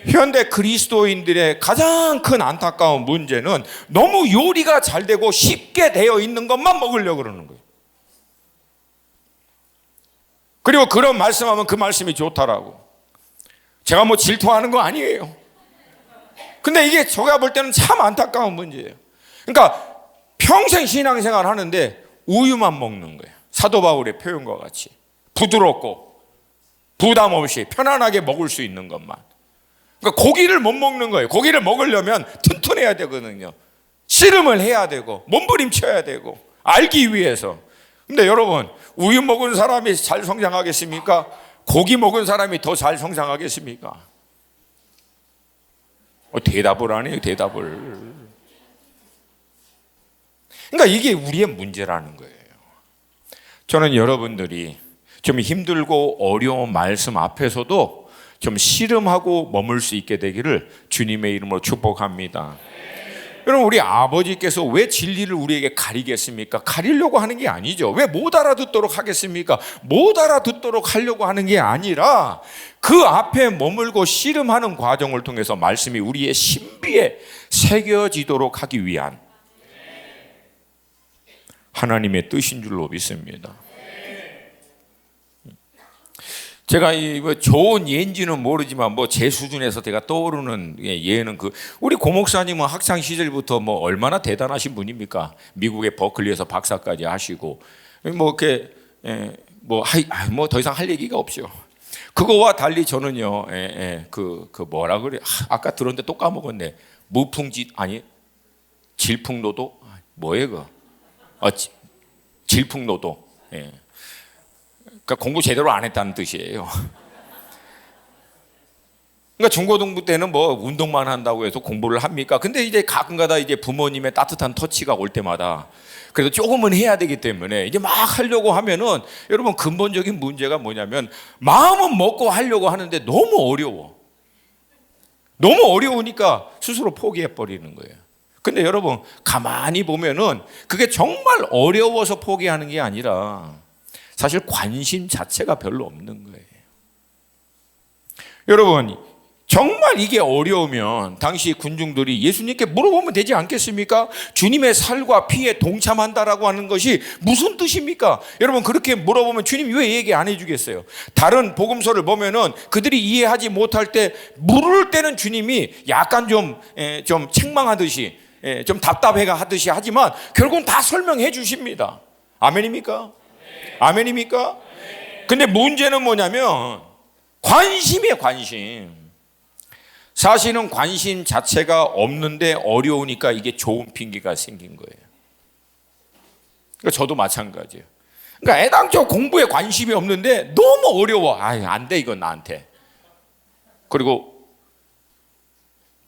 현대 그리스도인들의 가장 큰 안타까운 문제는 너무 요리가 잘 되고 쉽게 되어 있는 것만 먹으려고 그러는 거예요. 그리고 그런 말씀하면 그 말씀이 좋다라고. 제가 뭐 질투하는 거 아니에요. 근데 이게 제가 볼 때는 참 안타까운 문제예요. 그러니까 평생 신앙생활 하는데 우유만 먹는 거예요. 사도 바울의 표현과 같이 부드럽고 부담 없이 편안하게 먹을 수 있는 것만. 그러니까 고기를 못 먹는 거예요. 고기를 먹으려면 튼튼해야 되거든요. 씨름을 해야 되고 몸부림쳐야 되고 알기 위해서. 근데 여러분, 우유 먹은 사람이 잘 성장하겠습니까? 고기 먹은 사람이 더 잘 성장하겠습니까? 대답을 안 해요. 대답을. 그러니까 이게 우리의 문제라는 거예요. 저는 여러분들이 좀 힘들고 어려운 말씀 앞에서도 좀 씨름하고 머물 수 있게 되기를 주님의 이름으로 축복합니다. 여러분, 우리 아버지께서 왜 진리를 우리에게 가리겠습니까? 가리려고 하는 게 아니죠. 왜 못 알아듣도록 하겠습니까? 못 알아듣도록 하려고 하는 게 아니라 그 앞에 머물고 씨름하는 과정을 통해서 말씀이 우리의 신비에 새겨지도록 하기 위한 하나님의 뜻인 줄로 믿습니다. 제가 좋은 예인지는 모르지만 제 수준에서 제가 떠오르는 예는 우리 고목사님은 학창 시절부터 얼마나 대단하신 분입니까? 미국의 버클리에서 박사까지 하시고 이렇게 더 이상 할 얘기가 없죠. 그거와 달리 저는요, 뭐라 그래? 아까 들었는데 또 까먹었네. 질풍노도? 뭐예요, 그거? 질풍노도. 그러니까 공부 제대로 안 했다는 뜻이에요. 그러니까 중고등부 때는 운동만 한다고 해서 공부를 합니까? 근데 이제 가끔가다 이제 부모님의 따뜻한 터치가 올 때마다 그래도 조금은 해야 되기 때문에 이제 막 하려고 하면은 여러분 근본적인 문제가 뭐냐면 마음은 먹고 하려고 하는데 너무 어려워. 너무 어려우니까 스스로 포기해 버리는 거예요. 근데 여러분 가만히 보면은 그게 정말 어려워서 포기하는 게 아니라 사실 관심 자체가 별로 없는 거예요. 여러분, 정말 이게 어려우면 당시 군중들이 예수님께 물어보면 되지 않겠습니까? 주님의 살과 피에 동참한다라고 하는 것이 무슨 뜻입니까? 여러분, 그렇게 물어보면 주님이 왜 얘기 안 해주겠어요? 다른 복음서를 보면은 그들이 이해하지 못할 때 물을 때는 주님이 약간 좀 책망하듯이, 좀 답답해가 하듯이 하지만 결국은 다 설명해 주십니다. 아멘입니까? 아멘입니까? 근데 문제는 뭐냐면 관심이에요, 관심. 사실은 관심 자체가 없는데 어려우니까 이게 좋은 핑계가 생긴 거예요. 그러니까 저도 마찬가지예요. 그러니까 애당초 공부에 관심이 없는데 너무 어려워. 안 돼, 이건 나한테. 그리고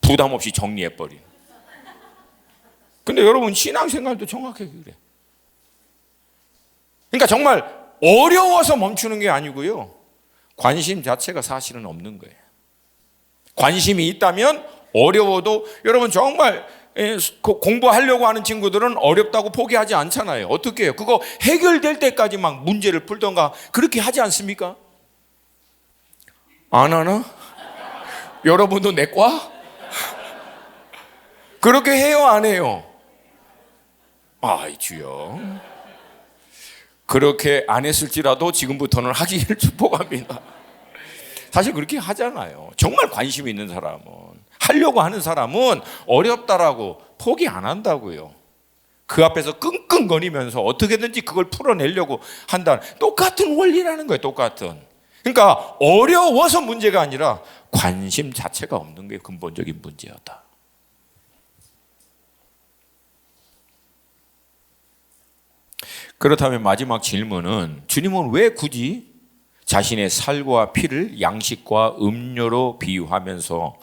부담 없이 정리해버린. 근데 여러분, 신앙생활도 정확하게 그래. 그러니까 정말 어려워서 멈추는 게 아니고요, 관심 자체가 사실은 없는 거예요. 관심이 있다면 어려워도, 여러분 정말 공부하려고 하는 친구들은 어렵다고 포기하지 않잖아요. 어떻게 해요? 그거 해결될 때까지 막 문제를 풀던가 그렇게 하지 않습니까? 안 하나? 여러분도 내과? 그렇게 해요, 안 해요? 주여, 그렇게 안 했을지라도 지금부터는 하기를 축복합니다. 사실 그렇게 하잖아요. 정말 관심 있는 사람은, 하려고 하는 사람은 어렵다라고 포기 안 한다고요. 그 앞에서 끙끙거리면서 어떻게든지 그걸 풀어내려고 한다. 똑같은 원리라는 거예요, 똑같은. 그러니까 어려워서 문제가 아니라 관심 자체가 없는 게 근본적인 문제였다. 그렇다면 마지막 질문은, 주님은 왜 굳이 자신의 살과 피를 양식과 음료로 비유하면서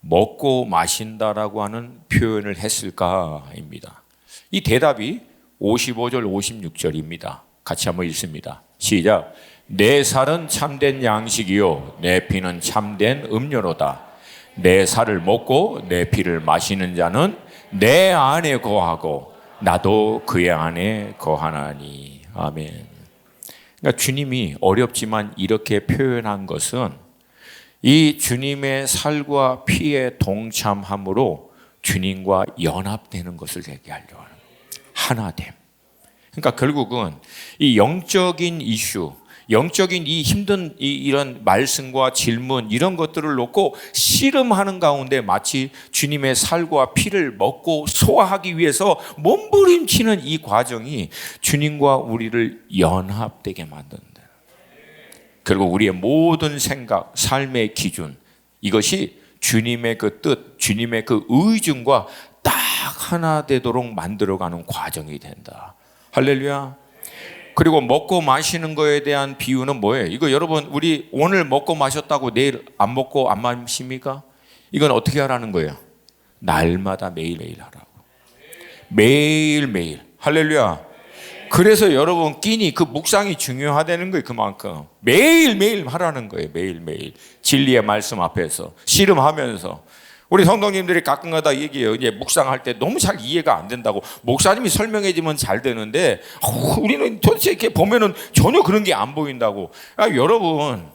먹고 마신다라고 하는 표현을 했을까입니다. 이 대답이 55절 56절입니다. 같이 한번 읽습니다. 시작. 내 살은 참된 양식이요 내 피는 참된 음료로다. 내 살을 먹고 내 피를 마시는 자는 내 안에 거하고 나도 그의 안에 거하나니. 아멘. 그러니까 주님이 어렵지만 이렇게 표현한 것은 이 주님의 살과 피에 동참함으로 주님과 연합되는 것을 얘기하려고 하는 거예요. 하나됨. 그러니까 결국은 이 영적인 이슈, 영적인 이 힘든 이런 말씀과 질문, 이런 것들을 놓고 씨름하는 가운데 마치 주님의 살과 피를 먹고 소화하기 위해서 몸부림치는 이 과정이 주님과 우리를 연합되게 만든다. 결국 우리의 모든 생각, 삶의 기준, 이것이 주님의 그 뜻, 주님의 그 의중과 딱 하나 되도록 만들어가는 과정이 된다. 할렐루야. 그리고 먹고 마시는 거에 대한 비유는 뭐예요? 이거 여러분, 우리 오늘 먹고 마셨다고 내일 안 먹고 안 마십니까? 이건 어떻게 하라는 거예요? 날마다 매일매일 하라고. 매일매일. 할렐루야. 그래서 여러분, 끼니, 그 묵상이 중요하다는 거예요. 그만큼 매일매일 하라는 거예요. 매일매일 진리의 말씀 앞에서 씨름하면서. 우리 성도님들이 가끔가다 얘기해요. 이제 묵상할 때 너무 잘 이해가 안 된다고. 목사님이 설명해 주면 잘 되는데 우리는 도대체 이렇게 보면은 전혀 그런 게 안 보인다고. 여러분,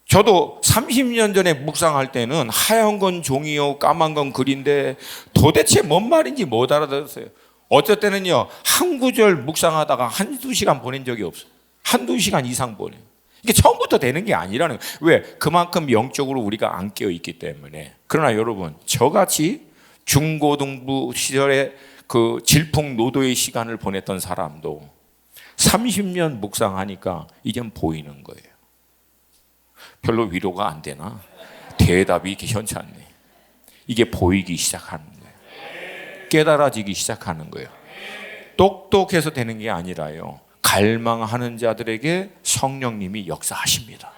저도 30년 전에 묵상할 때는 하얀 건 종이요 까만 건 글인데 도대체 뭔 말인지 못 알아들었어요. 어쩔 때는요, 한 구절 묵상하다가 한두 시간 보낸 적이 없어요. 한두 시간 이상 보내요. 이게 처음부터 되는 게 아니라는 거예요. 왜? 그만큼 영적으로 우리가 안 깨어 있기 때문에. 그러나 여러분, 저같이 중고등부 시절에 그 질풍노도의 시간을 보냈던 사람도 30년 묵상하니까 이젠 보이는 거예요. 별로 위로가 안 되나? 대답이 이렇게 현찮네. 이게 보이기 시작하는 거예요. 깨달아지기 시작하는 거예요. 똑똑해서 되는 게 아니라요, 갈망하는 자들에게 성령님이 역사하십니다.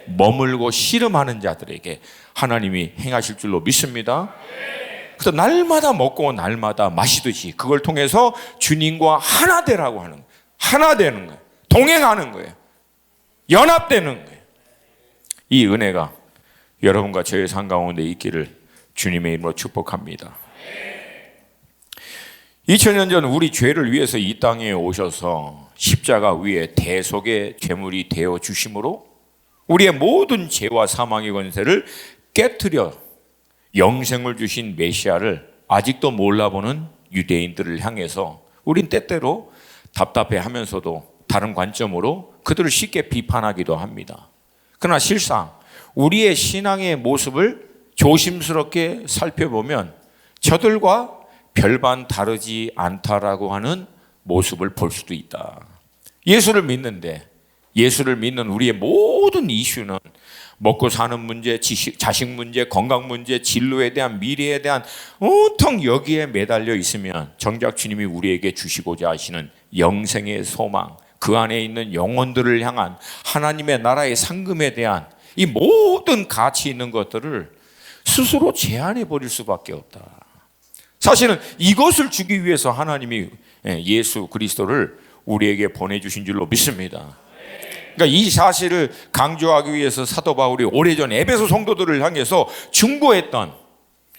머물고 씨름하는 자들에게 하나님이 행하실 줄로 믿습니다. 그래서 날마다 먹고 날마다 마시듯이 그걸 통해서 주님과 하나 되라고 하는 거예요. 하나 되는 거예요. 동행하는 거예요. 연합되는 거예요. 이 은혜가 여러분과 저의 삶 가운데 있기를 주님의 이름으로 축복합니다. 2000년 전 우리 죄를 위해서 이 땅에 오셔서 십자가 위에 대속의 제물이 되어 주심으로 우리의 모든 죄와 사망의 권세를 깨트려 영생을 주신 메시아를 아직도 몰라보는 유대인들을 향해서 우린 때때로 답답해하면서도 다른 관점으로 그들을 쉽게 비판하기도 합니다. 그러나 실상 우리의 신앙의 모습을 조심스럽게 살펴보면 저들과 별반 다르지 않다라고 하는 모습을 볼 수도 있다. 예수를 믿는데 예수를 믿는 우리의 모든 이슈는 먹고 사는 문제, 자식 문제, 건강 문제, 진로에 대한 미래에 대한 온통 여기에 매달려 있으면 정작 주님이 우리에게 주시고자 하시는 영생의 소망, 그 안에 있는 영혼들을 향한 하나님의 나라의 상금에 대한 이 모든 가치 있는 것들을 스스로 제한해 버릴 수밖에 없다. 사실은 이것을 주기 위해서 하나님이 예수 그리스도를 우리에게 보내주신 줄로 믿습니다. 그러니까 이 사실을 강조하기 위해서 사도 바울이 오래전 에베소 성도들을 향해서 중보했던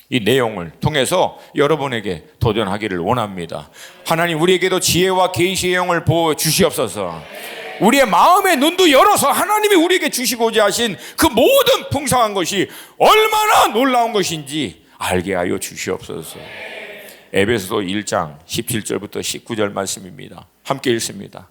이 내용을 통해서 여러분에게 도전하기를 원합니다. 하나님 우리에게도 지혜와 계시의 영을 부어 주시옵소서. 우리의 마음의 눈도 열어서 하나님이 우리에게 주시고자 하신 그 모든 풍성한 것이 얼마나 놀라운 것인지 알게 하여 주시옵소서. 에베소서 1장 17절부터 19절 말씀입니다. 함께 읽습니다.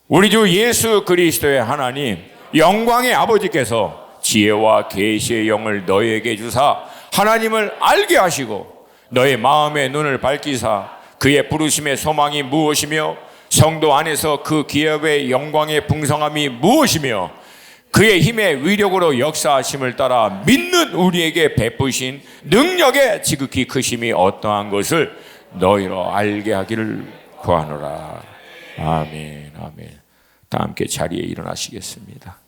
우리 주 예수 그리스도의 하나님 영광의 아버지께서 지혜와 계시의 영을 너희에게 주사 하나님을 알게 하시고 너의 마음의 눈을 밝히사 그의 부르심의 소망이 무엇이며 성도 안에서 그 기업의 영광의 풍성함이 무엇이며 그의 힘의 위력으로 역사하심을 따라 믿는 우리에게 베푸신 능력의 지극히 크심이 어떠한 것을 너희로 알게 하기를 구하노라. 아멘, 아멘. 다 함께 자리에 일어나시겠습니다.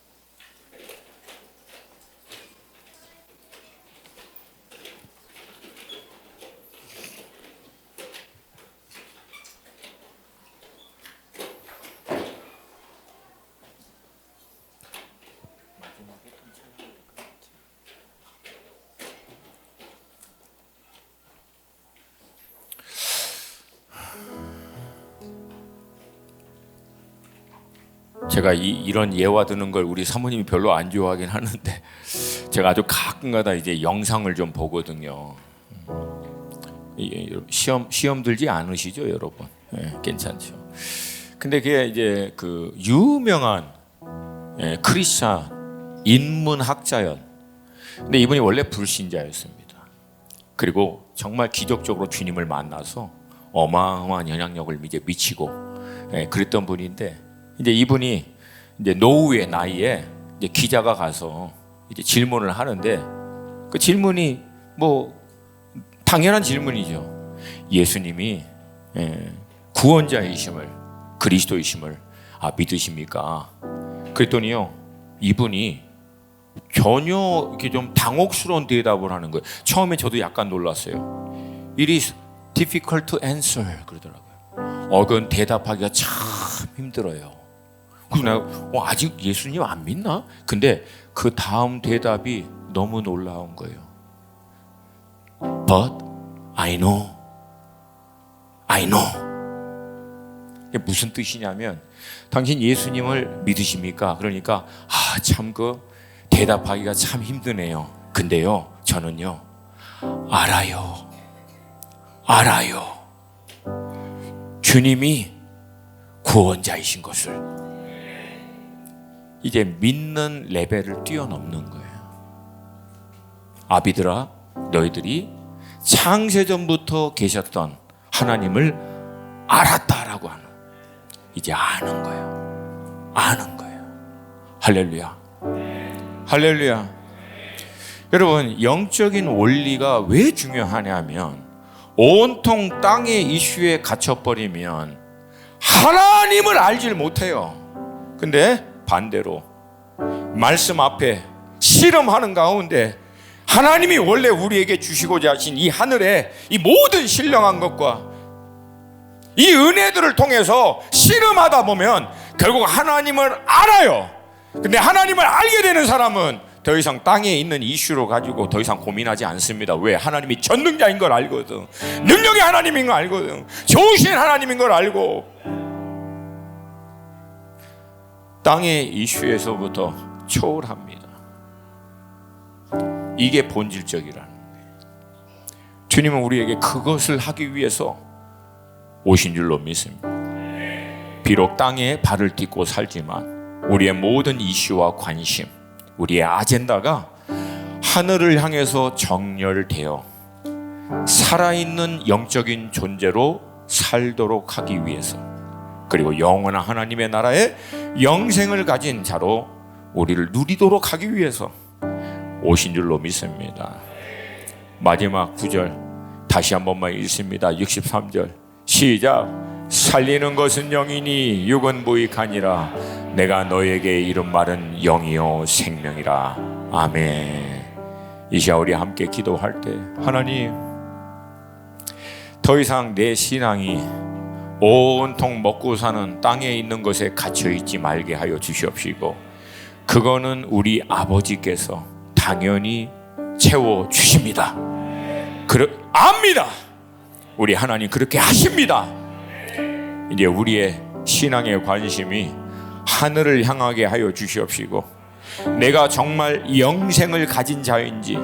제가 이런 예화 드는 걸 우리 사모님이 별로 안 좋아하긴 하는데 제가 아주 가끔가다 이제 영상을 좀 보거든요. 시험 들지 않으시죠, 여러분? 네, 괜찮죠. 근데 그게 이제 그 유명한 크리스찬 인문학자연. 근데 이분이 원래 불신자였습니다. 그리고 정말 기적적으로 주님을 만나서 어마어마한 영향력을 이제 미치고 그랬던 분인데. 이제 이분이 이제 노후의 나이에 이제 기자가 가서 이제 질문을 하는데 그 질문이 뭐 당연한 질문이죠. 예수님이 구원자이심을 그리스도이심을 믿으십니까? 그랬더니요 이분이 전혀 이렇게 좀 당혹스러운 대답을 하는 거예요. 처음에 저도 약간 놀랐어요. It is difficult to answer 그러더라고요. 그건 대답하기가 참 힘들어요. 그래서 내가 아직 예수님 안 믿나? 근데 그 다음 대답이 너무 놀라운 거예요. But I know. 이게 무슨 뜻이냐면 당신 예수님을 믿으십니까? 그러니까 참 그 대답하기가 참 힘드네요. 근데요 저는요 알아요. 주님이 구원자이신 것을. 이제 믿는 레벨을 뛰어넘는 거예요. 아비들아 너희들이 창세전부터 계셨던 하나님을 알았다라고 하는 이제 아는 거예요. 할렐루야. 여러분 영적인 원리가 왜 중요하냐면 온통 땅의 이슈에 갇혀버리면 하나님을 알질 못해요. 근데 반대로 말씀 앞에 씨름하는 가운데 하나님이 원래 우리에게 주시고자 하신 이 하늘의 이 모든 신령한 것과 이 은혜들을 통해서 씨름하다 보면 결국 하나님을 알아요. 근데 하나님을 알게 되는 사람은 더 이상 땅에 있는 이슈로 가지고 더 이상 고민하지 않습니다. 왜? 하나님이 전능자인 걸 알거든. 능력의 하나님인 걸 알거든. 좋으신 하나님인 걸 알고 땅의 이슈에서부터 초월합니다. 이게 본질적이라는 거예요. 주님은 우리에게 그것을 하기 위해서 오신 줄로 믿습니다. 비록 땅에 발을 딛고 살지만 우리의 모든 이슈와 관심, 우리의 아젠다가 하늘을 향해서 정렬되어 살아있는 영적인 존재로 살도록 하기 위해서, 그리고 영원한 하나님의 나라의 영생을 가진 자로 우리를 누리도록 하기 위해서 오신 줄로 믿습니다. 마지막 9절 다시 한 번만 읽습니다. 63절 시작. 살리는 것은 영이니 육은 무익하니라. 내가 너에게 이른 말은 영이요 생명이라. 아멘. 이 시간 우리 함께 기도할 때, 하나님, 더 이상 내 신앙이 온통 먹고 사는 땅에 있는 것에 갇혀있지 말게 하여 주시옵시고, 그거는 우리 아버지께서 당연히 채워주십니다. 압니다. 우리 하나님 그렇게 하십니다. 이제 우리의 신앙의 관심이 하늘을 향하게 하여 주시옵시고, 내가 정말 영생을 가진 자인지,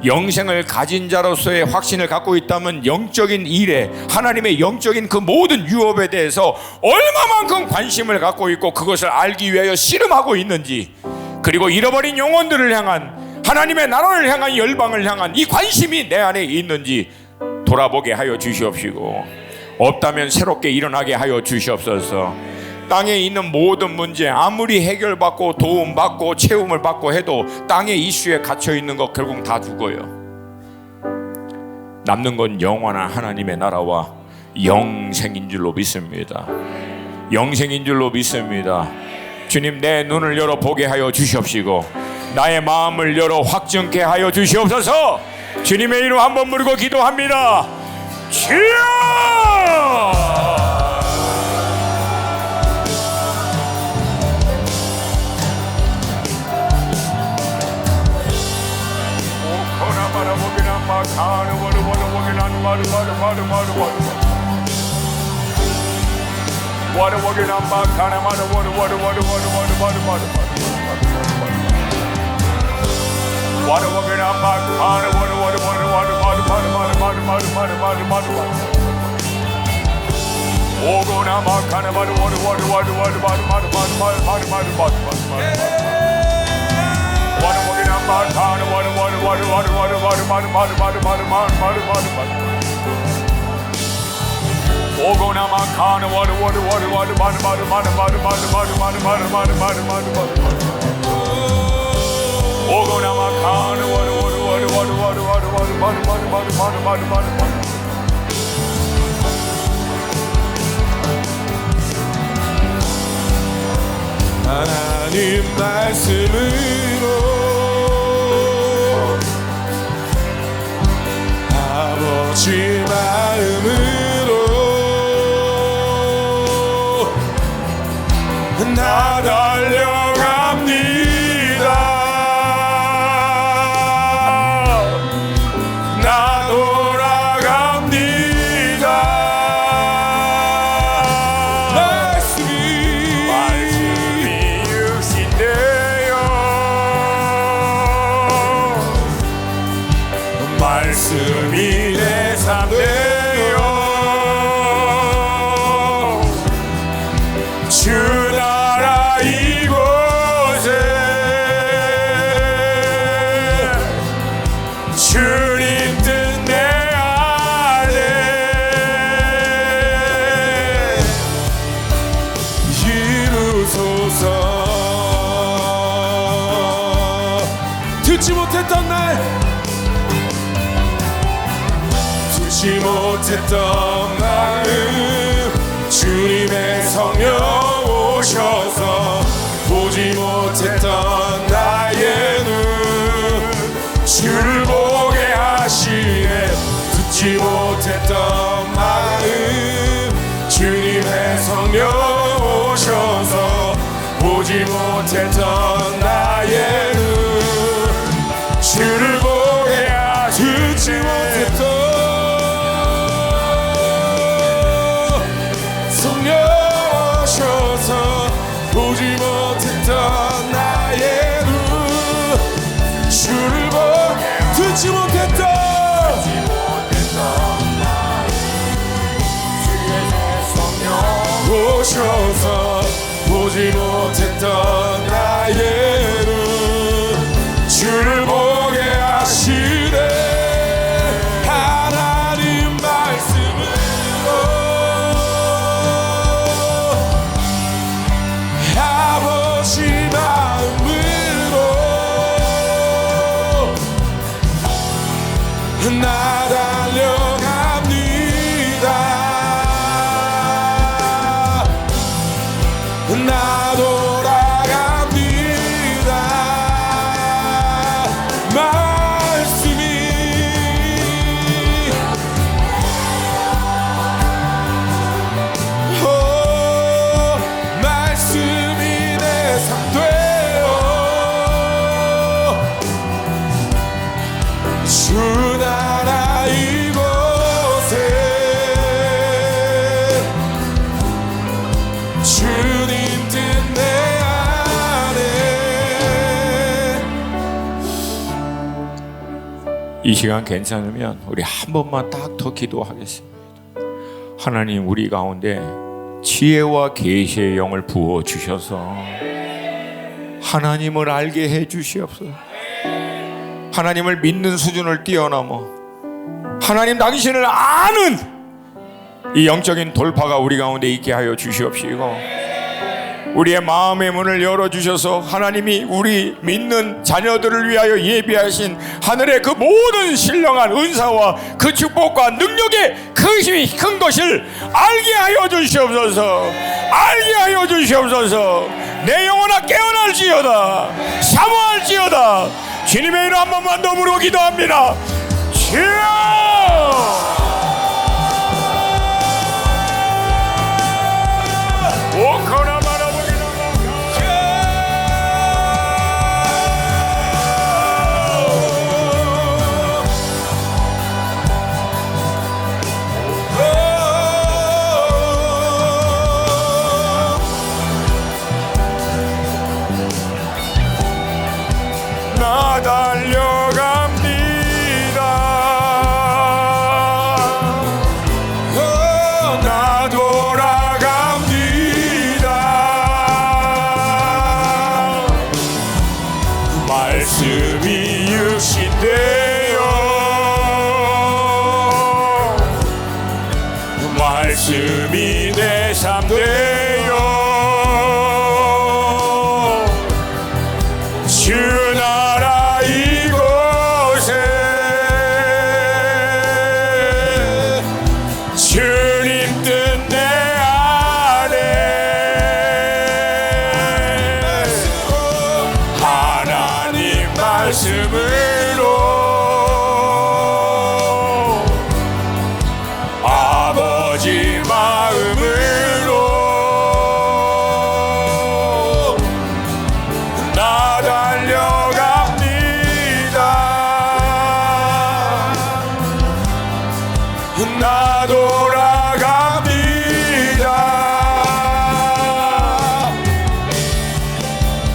영생을 가진 자로서의 확신을 갖고 있다면 영적인 일에, 하나님의 영적인 그 모든 유업에 대해서 얼마만큼 관심을 갖고 있고 그것을 알기 위하여 씨름하고 있는지, 그리고 잃어버린 영혼들을 향한, 하나님의 나라를 향한, 열방을 향한 이 관심이 내 안에 있는지 돌아보게 하여 주시옵시고, 없다면 새롭게 일어나게 하여 주시옵소서. 땅에 있는 모든 문제, 아무리 해결받고 도움받고 채움을 받고 해도 땅의 이슈에 갇혀있는 것 결국 다 죽어요. 남는 건 영원한 하나님의 나라와 영생인 줄로 믿습니다. 영생인 줄로 믿습니다. 주님, 내 눈을 열어 보게 하여 주시옵시고, 나의 마음을 열어 확증케 하여 주시옵소서. 주님의 이름 한번 부르고 기도합니다. 주여! 하나님 말씀으로 아버지 마음으로 나 달려갑니다. 나 돌아갑니다. 말씀이 육신되어 말씀이 내 삶 되어 주 나라 이곳에 주님 뜻 내 안에 이루소서. 듣지 못했던 날, 듣지 못했던 마음, 주님의 성령 오셔서 보지 못했던 나의 눈 주를 보게 하시네. 듣지 못했던 마음, 주님의 성령 오셔서 보지 못했던 나의 눈 주를 보게 하시네. 듣지 못했던 성령 오셔서 보지 못했던 나의 눈 주를 보게 듣지 못했던 오셔서 보지 못했던 나의 눈 주를 보게 하시네 하나님 말씀으로 아버지 마음으로 나 달려갑니다 나 돌아갑니다 말씀이 말씀이 내 삶 되어 주 나라 이곳에 주님 뜻 내 안에 이 시간 괜찮으면 우리 한 번만 딱 더 기도하겠습니다. 하나님, 우리 가운데 지혜와 계시의 영을 부어 주셔서 하나님을 알게 해 주시옵소서. 하나님을 믿는 수준을 뛰어넘어 하나님 당신을 아는 이 영적인 돌파가 우리 가운데 있게 하여 주시옵시고, 우리의 마음의 문을 열어주셔서 하나님이 우리 믿는 자녀들을 위하여 예비하신 하늘의 그 모든 신령한 은사와 그 축복과 능력의 그 힘이 큰 것을 알게 하여 주시옵소서. 알게 하여 주시옵소서. 내 영혼아 깨어날지어다, 사모할지어다. 주님의 이름 한 번만 더 부르고 기도합니다. 주여! 오코나 나 달려갑니다. 나 돌아갑니다. 말씀이 육신되어 말씀이 내 삶 되어 주 나라 이곳에 주님 뜻 내 안에 하나님 말씀으로 아버지 마음으로 나 달려갑니다. 나 돌아갑니다.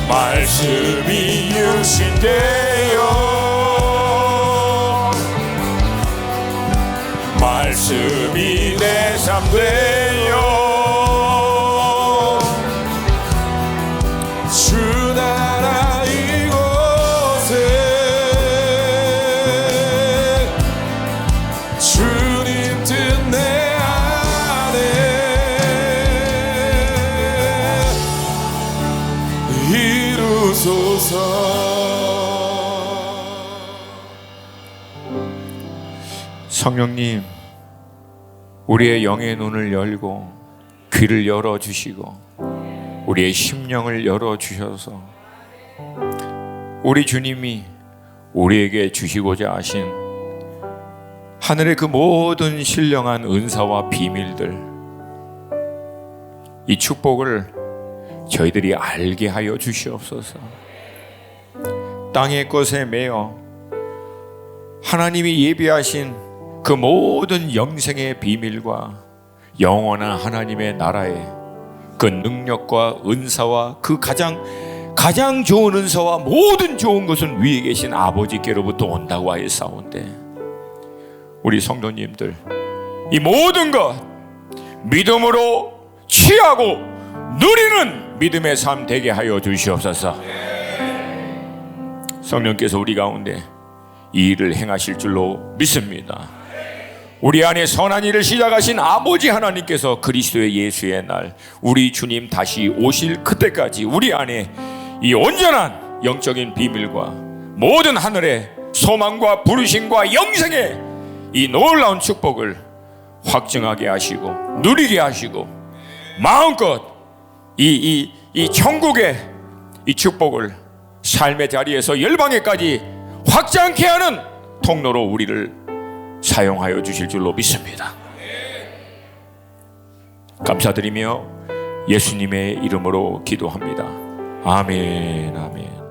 말씀이 육신되어 말씀이 내 삶 되어 주 나라 이곳에 주님 뜻 내 안에 이루소서. 성령님, 우리의 영의 눈을 열고 귀를 열어주시고 우리의 심령을 열어주셔서 우리 주님이 우리에게 주시고자 하신 하늘의 그 모든 신령한 은사와 비밀들, 이 축복을 저희들이 알게 하여 주시옵소서. 땅의 것에 매여 하나님이 예비하신 그 모든 영생의 비밀과 영원한 하나님의 나라의 그 능력과 은사와 그 가장 가장 좋은 은사와 모든 좋은 것은 위에 계신 아버지께로부터 온다고 하였사온데, 우리 성도님들 이 모든 것 믿음으로 취하고 누리는 믿음의 삶 되게 하여 주시옵소서. 성령께서 우리 가운데 이 일을 행하실 줄로 믿습니다. 우리 안에 선한 일을 시작하신 아버지 하나님께서 그리스도의 예수의 날, 우리 주님 다시 오실 그때까지 우리 안에 이 온전한 영적인 비밀과 모든 하늘의 소망과 부르심과 영생의 이 놀라운 축복을 확증하게 하시고 누리게 하시고 마음껏 이 천국의 이 축복을 삶의 자리에서 열방에까지 확장케 하는 통로로 우리를 사용하여 주실 줄로 믿습니다. 감사드리며 예수님의 이름으로 기도합니다. 아멘, 아멘.